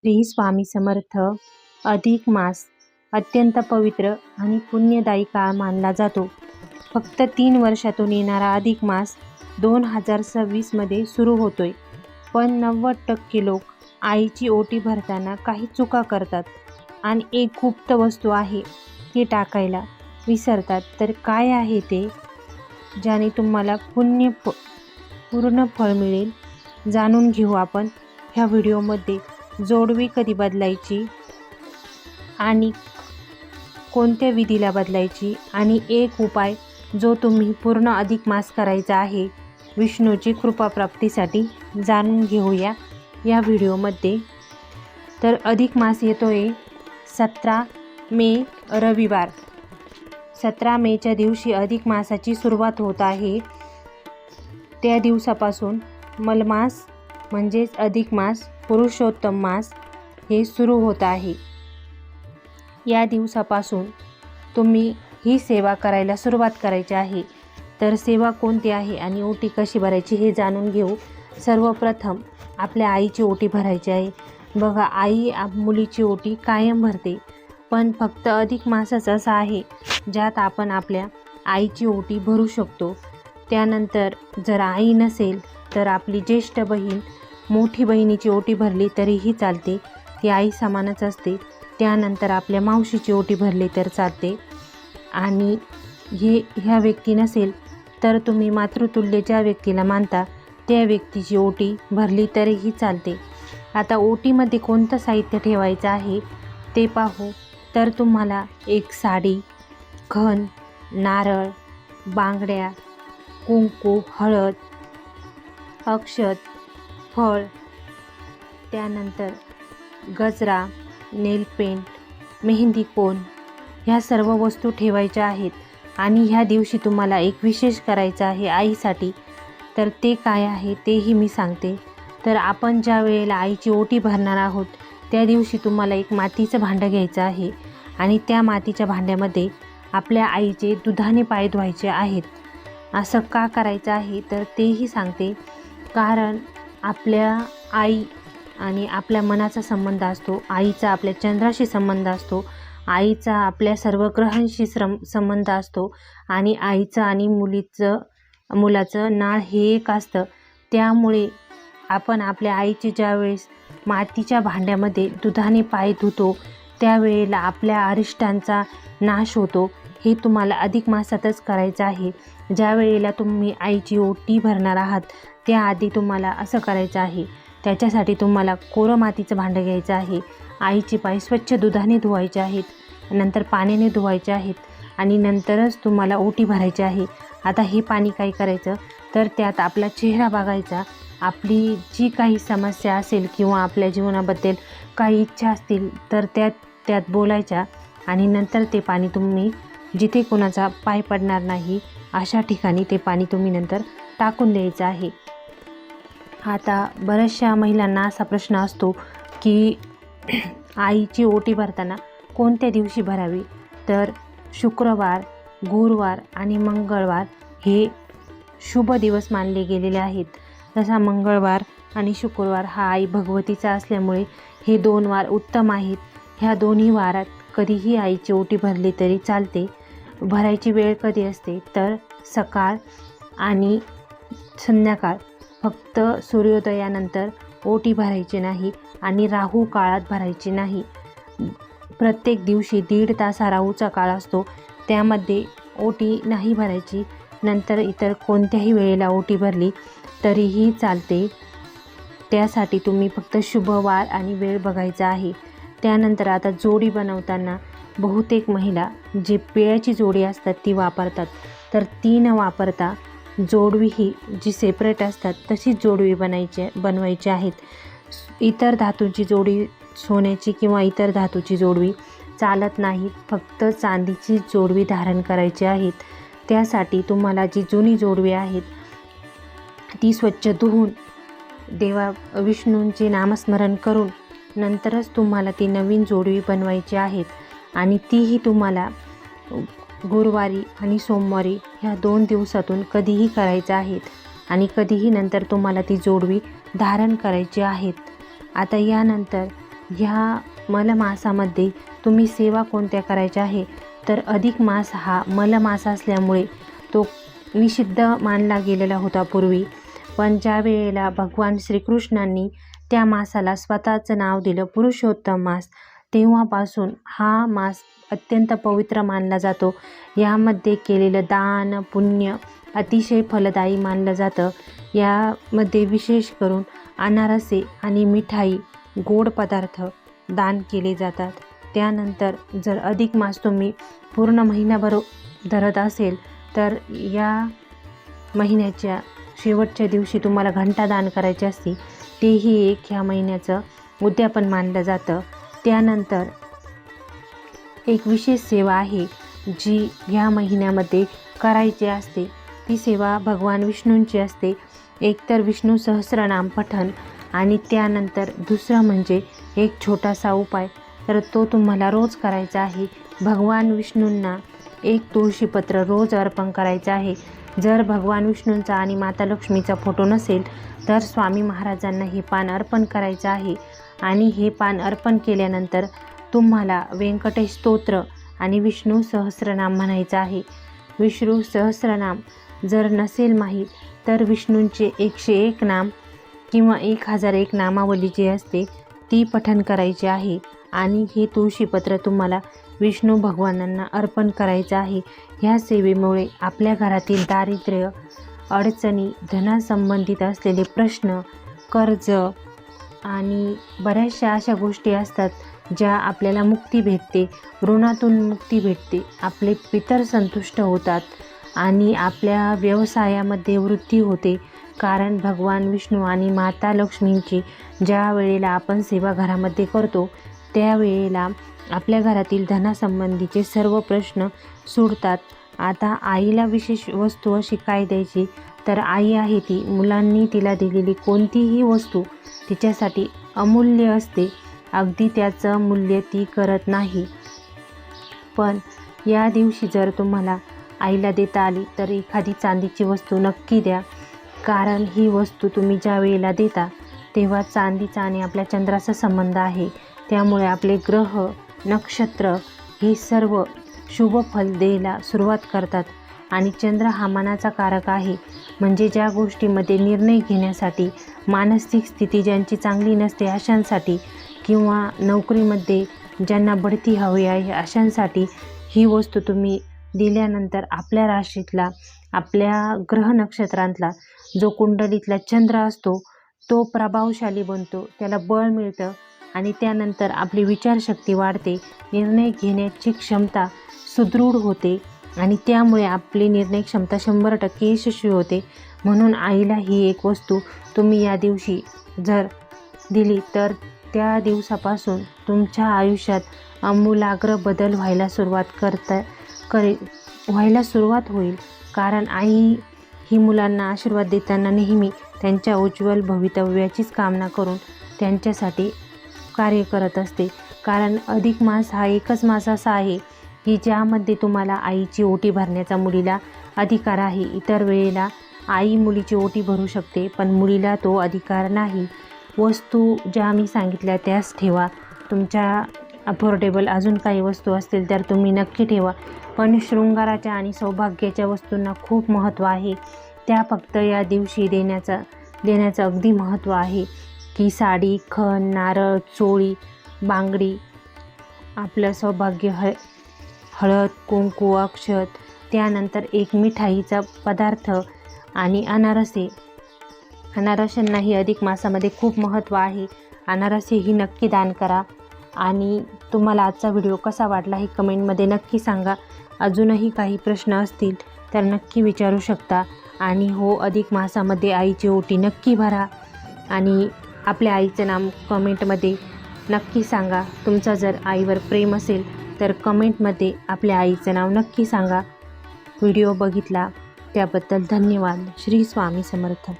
श्री स्वामी समर्थ. अधिक मास अत्यंत पवित्र आणि पुण्यदायी काळ मानला जातो. फक्त 3 वर्षातून येणारा अधिक मास 2026 सुरू होतोय. पण 90% लोक आईची ओटी भरताना काही चुका करतात आणि एक गुप्त वस्तू आहे ती टाकायला विसरतात. तर काय आहे ते, ज्याने तुम्हाला पूर्ण फळ मिळेल, जाणून घेऊ आपण ह्या व्हिडिओमध्ये. जोडवी कधी बदलायची आणि कोणत्या विधीला बदलायची, आणि एक उपाय जो तुम्ही पूर्ण अधिक मास करायचा आहे विष्णूची कृपा प्राप्तीसाठी, जाणून घेऊया या व्हिडिओमध्ये. तर अधिक मास येतोय 17 मे रविवार. 17 मेच्या दिवशी अधिक मासाची सुरुवात होत आहे. त्या दिवसापासून मलमास म्हणजेच अधिक मास, पुरुषोत्तम मास हे सुरू होत आहे. या दिवसापासून तुम्ही ही सेवा करायला सुरुवात करायची आहे. तर सेवा कोणती आहे आणि ओटी कशी भरायची हे जाणून घेऊ. सर्वप्रथम आपल्या आईची ओटी भरायची आहे. बघा, आई मुलीची ओटी कायम भरते, पण फक्त अधिक मासच असा आहे ज्यात आपण आपल्या आईची ओटी भरू शकतो. त्यानंतर जर आई नसेल तर आपली ज्येष्ठ बहीण, मोठी बहिणीची ओटी भरली तरीही चालते, ती आई समानच असते. त्यानंतर आपल्या मावशीची ओटी भरली तर चालते. आणि ह्या व्यक्ती नसेल तर तुम्ही मातृतुल्य ज्या व्यक्तीला मानता त्या व्यक्तीची ओटी भरली तरीही चालते. आता ओटीमध्ये कोणतं साहित्य ठेवायचं आहे ते पाहू. तर तुम्हाला एक साडी, खण, नारळ, बांगड्या, कुंकू, हळद, अक्षत, फळ, त्यानंतर गजरा, नेलपेंट, मेहंदी कोन, ह्या सर्व वस्तू ठेवायच्या आहेत. आणि ह्या दिवशी तुम्हाला एक विशेष करायचं आहे आईसाठी. तर ते काय आहे तेही मी सांगते. तर आपण ज्या वेळेला आईची ओटी भरणार आहोत त्या दिवशी तुम्हाला एक मातीचं भांडं घ्यायचं आहे आणि त्या मातीच्या भांड्यामध्ये आपल्या आईचे दुधाने पाय धुवायचे आहेत. असं का करायचं आहे तर तेही सांगते. कारण आपल्या आई आणि आपल्या मनाचा संबंध असतो, आईचा आपल्या चंद्राशी संबंध असतो, आईचा आपल्या सर्व ग्रहांशी संबंध असतो, आणि आईचं आणि मुलाचं नाळ हे एक असतं. त्यामुळे आपण आपल्या आईचे ज्यावेळेस मातीच्या भांड्यामध्ये दुधाने पाय धुतो त्यावेळेला आपल्या अरिष्टांचा नाश होतो. हे तुम्हाला अधिक मासातच करायचं आहे. ज्या वेळेला तुम्ही आईची ओटी भरणार आहात त्याआधी तुम्हाला असं करायचं आहे. त्याच्यासाठी तुम्हाला कोरं मातीचं भांडं घ्यायचं आहे. आईचे पाय स्वच्छ दुधाने धुवायचे आहेत, नंतर पाण्याने धुवायचे आहेत, आणि नंतरच तुम्हाला ओटी भरायची आहे. आता हे पाणी काय करायचं तर त्यात आपला चेहरा बघायचा, आपली जी काही समस्या असेल किंवा आपल्या जीवनाबद्दल काही इच्छा असतील तर त्यात बोलायच्या, आणि नंतर ते पाणी तुम्ही जिथे कोणाचा पाय पडणार नाही अशा ठिकाणी ते पाणी तुम्ही नंतर टाकून द्यायचं आहे. आता बऱ्याचशा महिलांना असा प्रश्न असतो की आईची ओटी भरताना कोणत्या दिवशी भरावी. तर शुक्रवार, गुरुवार आणि मंगळवार हे शुभ दिवस मानले गेलेले आहेत. जसा मंगळवार आणि शुक्रवार हा आई भगवतीचा असल्यामुळे हे 2 वार उत्तम आहेत. ह्या दोन्ही वारात कधीही आईची ओटी भरली तरी चालते. भरायची वेळ कधी असते तर सकाळ आणि संध्याकाळ, फक्त सूर्योदयानंतर ओटी भरायची नाही आणि राहू काळात भरायची नाही. प्रत्येक दिवशी 1.5 तास हा राहूचा काळ असतो, त्यामध्ये ओटी नाही भरायची. नंतर इतर कोणत्याही वेळेला ओटी भरली तरीही चालते. त्यासाठी तुम्ही फक्त शुभवार आणि वेळ बघायचा आहे. त्यानंतर आता जोडी बनवताना बहुतेक महिला जी पिळ्याची जोडी असतात ती वापरतात. तर ती न वापरता जोडवी ही जी सेपरेट असतात तशीच जोडवी बनवायची आहेत. इतर धातूची जोडी, सोन्याची किंवा इतर धातूची जोडवी चालत नाहीत. फक्त चांदीची जोडवी धारण करायची आहेत. त्यासाठी तुम्हाला जी जुनी जोडवी आहेत ती स्वच्छ धुवून देवा विष्णूंचे नामस्मरण करून नंतरच तुम्हाला ती नवीन जोडवी बनवायची आहेत. आणि तीही तुम्हाला गुरुवारी आणि सोमवारी ह्या 2 दिवसातून कधीही करायचं आहेत, आणि कधीही नंतर तुम्हाला ती जोडवी धारण करायची आहेत. आता यानंतर ह्या मलमासामध्ये तुम्ही सेवा कोणत्या करायच्या आहे, तर अधिक मास हा मलमास असल्यामुळे तो निषिद्ध मानला गेलेला होता पूर्वी. पण ज्या वेळेला भगवान श्रीकृष्णांनी त्या मासाला स्वतःचं नाव दिलं पुरुषोत्तम मास, तेव्हापासून हा मास अत्यंत पवित्र मानला जातो. यामध्ये केलेलं दान पुण्य अतिशय फलदायी मानलं जातं. यामध्ये विशेष करून अनारसे आणि मिठाई, गोड पदार्थ दान केले जातात. त्यानंतर जर अधिक मास तुम्ही पूर्ण महिनाभर धरत असेल तर या महिन्याच्या शेवटच्या दिवशी तुम्हाला घंटा दान करायची असते. तेही एक ह्या महिन्याचं उद्यापन मानलं जातं. त्यानंतर एक विशेष सेवा आहे जी ह्या महिन्यामध्ये करायची असते. ती सेवा भगवान विष्णूंची असते. एकतर विष्णू सहस्रनाम पठण आणि त्यानंतर दुसरं म्हणजे एक छोटासा उपाय, तर तो तुम्हाला रोज करायचा आहे. भगवान विष्णूंना एक तुळशीपत्र रोज अर्पण करायचं आहे. जर भगवान विष्णूंचा आणि माता लक्ष्मीचा फोटो नसेल तर स्वामी महाराजांना हे पान अर्पण करायचं आहे. आणि हे पान अर्पण केल्यानंतर तुम्हाला व्यंकटेश स्तोत्र आणि विष्णू सहस्रनाम म्हणायचं आहे. विष्णू सहस्रनाम जर नसेल माहीत तर विष्णूंचे 101 नाम किंवा 1001 नामावली जी असते ती पठण करायची आहे. आणि हे तुळशीपत्र तुम्हाला विष्णू भगवानांना अर्पण करायचं आहे. ह्या सेवेमुळे आपल्या घरातील दारिद्र्य, अडचणी, धनासंबंधित असलेले प्रश्न, कर्ज आणि बऱ्याचशा अशा गोष्टी असतात ज्या आपल्याला मुक्ती भेटते, ऋणातून मुक्ती भेटते. आपले पितर संतुष्ट होतात आणि आपल्या व्यवसायामध्ये वृद्धी होते. कारण भगवान विष्णू आणि माता लक्ष्मींची ज्या वेळेला आपण सेवा घरामध्ये करतो त्यावेळेला आपल्या घरातील धनासंबंधीचे सर्व प्रश्न सुटतात. आता आईला विशेष वस्तू अशी काय द्यायची, तर आई आहे ती मुलांनी तिला दिलेली कोणतीही वस्तू तिच्यासाठी अमूल्य असते. अगदी त्याचं मूल्य ती करत नाही. पण या दिवशी जर तुम्हाला आईला देता आली तर एखादी चांदीची वस्तू नक्की द्या. कारण ही वस्तू तुम्ही ज्या वेळेला देता तेव्हा चांदीचा आणि आपल्या चंद्राचा संबंध आहे. त्यामुळे आपले ग्रह, नक्षत्र हे सर्व शुभ फल द्यायला सुरुवात करतात. आणि चंद्र हा मनाचा कारक आहे. म्हणजे ज्या गोष्टीमध्ये निर्णय घेण्यासाठी मानसिक स्थिती ज्यांची चांगली नसते अशांसाठी, किंवा नोकरीमध्ये ज्यांना बढती हवी आहे अशांसाठी ही वस्तू तुम्ही दिल्यानंतर आपल्या राशीतला, आपल्या ग्रह नक्षत्रांतला जो कुंडलीतला चंद्र असतो तो प्रभावशाली बनतो, त्याला बळ मिळतं आणि त्यानंतर आपली विचारशक्ती वाढते, निर्णय घेण्याची क्षमता सुदृढ होते आणि त्यामुळे आपली निर्णय क्षमता 100% यशस्वी होते. म्हणून आईला ही एक वस्तू तुम्ही या दिवशी जर दिली तर त्या दिवसापासून तुमच्या आयुष्यात आमूलाग्र बदल व्हायला सुरुवात होईल. कारण आई ही मुलांना आशीर्वाद देताना नेहमी त्यांच्या उज्ज्वल भवितव्याचीच कामना करून त्यांच्यासाठी कार्य करत असते. कारण अधिक मास हा एकच मास असा आहे की ज्यामध्ये तुम्हाला आईची ओटी भरण्याचा मुलीला अधिकार आहे. इतर वेळेला आई मुलीची ओटी भरू शकते पण मुलीला तो अधिकार नाही. वस्तू ज्या मी सांगितल्या त्याच ठेवा. तुमच्या अफोर्डेबल अजून काही वस्तू असतील तर तुम्ही नक्की ठेवा. पण शृंगाराच्या आणि सौभाग्याच्या वस्तूंना खूप महत्त्व आहे. त्या फक्त या दिवशी देण्याचं अगदी महत्त्व आहे की साडी, खण, नारळ, चोळी, बांगडी, आपलं सौभाग्य, हळद, कुंकू, अक्षत, त्यानंतर एक मिठाईचा पदार्थ आणि अनारशांनाही अधिक मासामध्ये खूप महत्त्व आहे. अनारसे ही नक्की दान करा. आणि तुम्हाला आजचा व्हिडिओ कसा वाटला हे कमेंटमध्ये नक्की सांगा. अजूनही काही प्रश्न असतील तर नक्की विचारू शकता. आणि हो, अधिक मासामध्ये आईची ओटी नक्की भरा आणि आपल्या आईचं नाम कमेंटमध्ये नक्की सांगा. तुमचा जर आईवर प्रेम असेल तर कमेंटमध्ये आपल्या आईचं नाव नक्की सांगा. व्हिडिओ बघितला त्याबद्दल धन्यवाद. श्री स्वामी समर्थ.